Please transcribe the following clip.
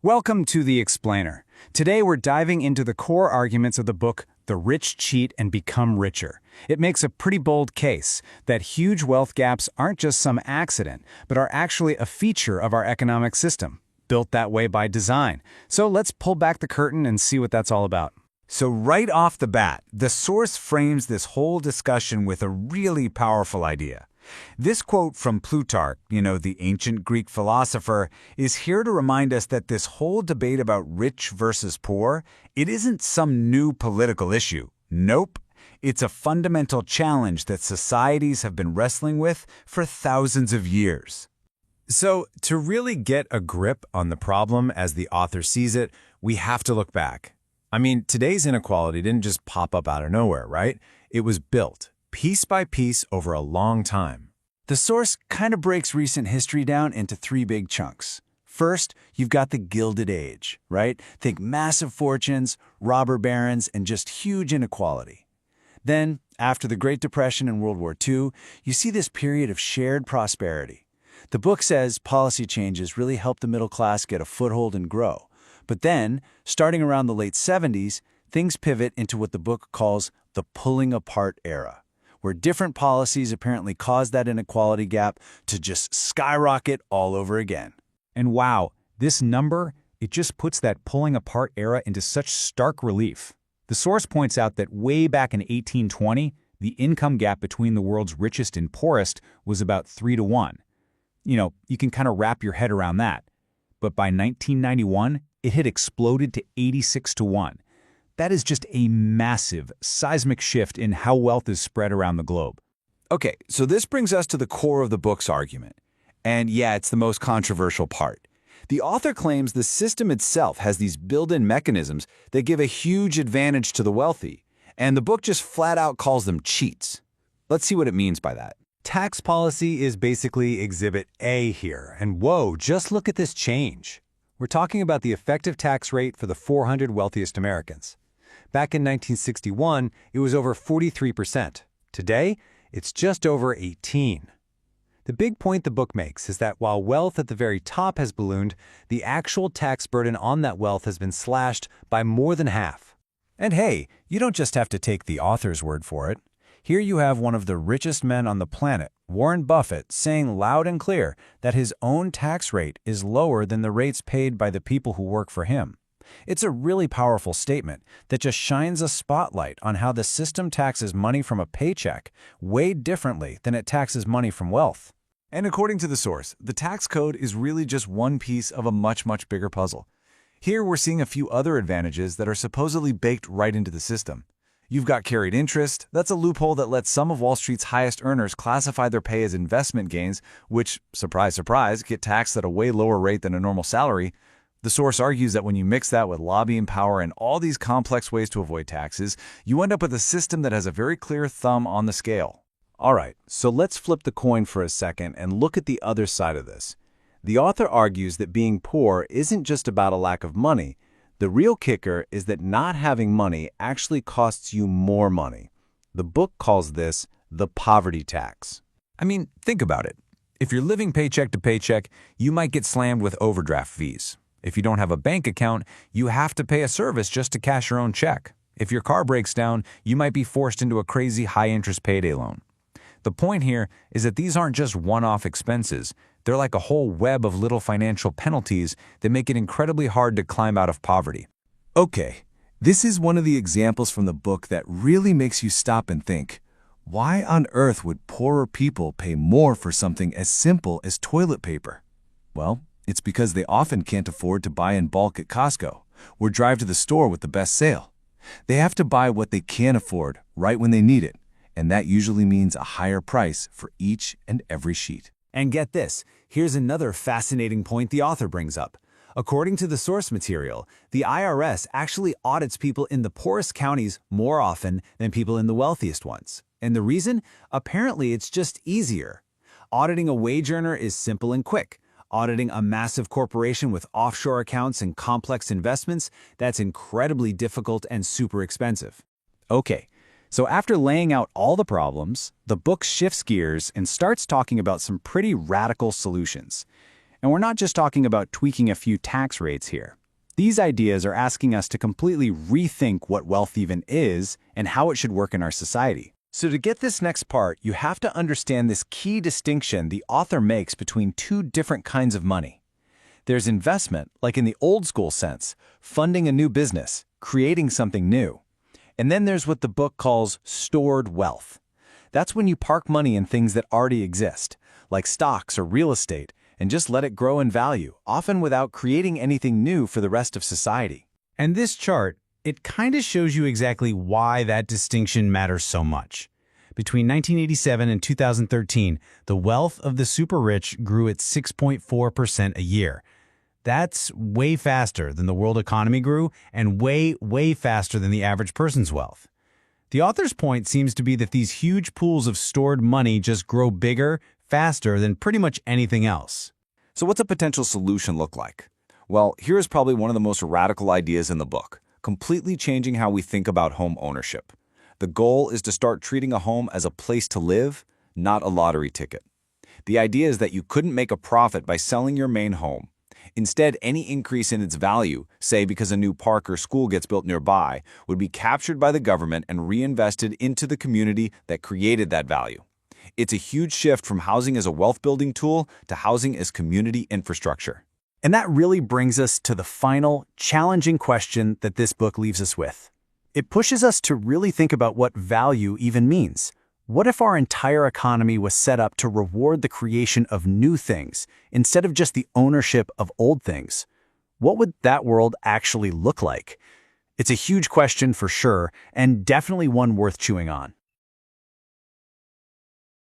Welcome to The Explainer. Today we're diving into the core arguments of the book, The Rich Cheat and Become Richer. It makes a pretty bold case that huge wealth gaps aren't just some accident, but are actually a feature of our economic system, built that way by design. So let's pull back the curtain and see what that's all about. So right off the bat, the source frames this whole discussion with a really powerful idea. This quote from Plutarch, the ancient Greek philosopher, is here to remind us that this whole debate about rich versus poor, it isn't some new political issue. Nope. It's a fundamental challenge that societies have been wrestling with for thousands of years. So, to really get a grip on the problem as the author sees it, we have to look back. I mean, today's inequality didn't just pop up out of nowhere, right? It was built, piece by piece, over a long time. The source kind of breaks recent history down into three big chunks. First, you've got the Gilded Age, right? Think massive fortunes, robber barons, and just huge inequality. Then, after the Great Depression and World War II, you see this period of shared prosperity. The book says policy changes really helped the middle class get a foothold and grow. But then, starting around the late 70s, things pivot into what the book calls the pulling apart era, where different policies apparently caused that inequality gap to just skyrocket all over again. And wow, this number, it just puts that pulling apart era into such stark relief. The source points out that way back in 1820, the income gap between the world's richest and poorest was about 3-to-1. You can kind of wrap your head around that. But by 1991, it had exploded to 86-to-1. That is just a massive, seismic shift in how wealth is spread around the globe. Okay, so this brings us to the core of the book's argument. And yeah, it's the most controversial part. The author claims the system itself has these built-in mechanisms that give a huge advantage to the wealthy, and the book just flat out calls them cheats. Let's see what it means by that. Tax policy is basically Exhibit A here, and whoa, just look at this change. We're talking about the effective tax rate for the 400 wealthiest Americans. Back in 1961, it was over 43%. Today, it's just over 18%. The big point the book makes is that while wealth at the very top has ballooned, the actual tax burden on that wealth has been slashed by more than half. And hey, you don't just have to take the author's word for it. Here you have one of the richest men on the planet, Warren Buffett, saying loud and clear that his own tax rate is lower than the rates paid by the people who work for him. It's a really powerful statement that just shines a spotlight on how the system taxes money from a paycheck way differently than it taxes money from wealth. And according to the source, the tax code is really just one piece of a much, much bigger puzzle. Here we're seeing a few other advantages that are supposedly baked right into the system. You've got carried interest. That's a loophole that lets some of Wall Street's highest earners classify their pay as investment gains, which, surprise, surprise, get taxed at a way lower rate than a normal salary. The source argues that when you mix that with lobbying power and all these complex ways to avoid taxes, you end up with a system that has a very clear thumb on the scale. All right, so let's flip the coin for a second and look at the other side of this. The author argues that being poor isn't just about a lack of money. The real kicker is that not having money actually costs you more money. The book calls this the poverty tax. I mean, think about it. If you're living paycheck to paycheck, you might get slammed with overdraft fees. If you don't have a bank account, you have to pay a service just to cash your own check. If your car breaks down, you might be forced into a crazy high-interest payday loan. The point here is that these aren't just one-off expenses. They're like a whole web of little financial penalties that make it incredibly hard to climb out of poverty. Okay, this is one of the examples from the book that really makes you stop and think, why on earth would poorer people pay more for something as simple as toilet paper? Well, it's because they often can't afford to buy in bulk at Costco or drive to the store with the best sale. They have to buy what they can afford right when they need it, and that usually means a higher price for each and every sheet. And get this, here's another fascinating point the author brings up. According to the source material, the IRS actually audits people in the poorest counties more often than people in the wealthiest ones. And the reason? Apparently it's just easier. Auditing a wage earner is simple and quick. Auditing a massive corporation with offshore accounts and complex investments, that's incredibly difficult and super expensive. Okay, so after laying out all the problems, the book shifts gears and starts talking about some pretty radical solutions. And we're not just talking about tweaking a few tax rates here. These ideas are asking us to completely rethink what wealth even is and how it should work in our society. So to get this next part, you have to understand this key distinction the author makes between two different kinds of money. There's investment, like in the old school sense, funding a new business, creating something new. And then there's what the book calls stored wealth. That's when you park money in things that already exist, like stocks or real estate, and just let it grow in value, often without creating anything new for the rest of society. And this chart, it kind of shows you exactly why that distinction matters so much. Between 1987 and 2013, the wealth of the super rich grew at 6.4% a year. That's way faster than the world economy grew and way, way faster than the average person's wealth. The author's point seems to be that these huge pools of stored money just grow bigger, faster than pretty much anything else. So what's a potential solution look like? Well, here is probably one of the most radical ideas in the book, completely changing how we think about home ownership. The goal is to start treating a home as a place to live, not a lottery ticket. The idea is that you couldn't make a profit by selling your main home. Instead, any increase in its value, say because a new park or school gets built nearby, would be captured by the government and reinvested into the community that created that value. It's a huge shift from housing as a wealth-building tool to housing as community infrastructure. And that really brings us to the final, challenging question that this book leaves us with. It pushes us to really think about what value even means. What if our entire economy was set up to reward the creation of new things instead of just the ownership of old things? What would that world actually look like? It's a huge question for sure, and definitely one worth chewing on.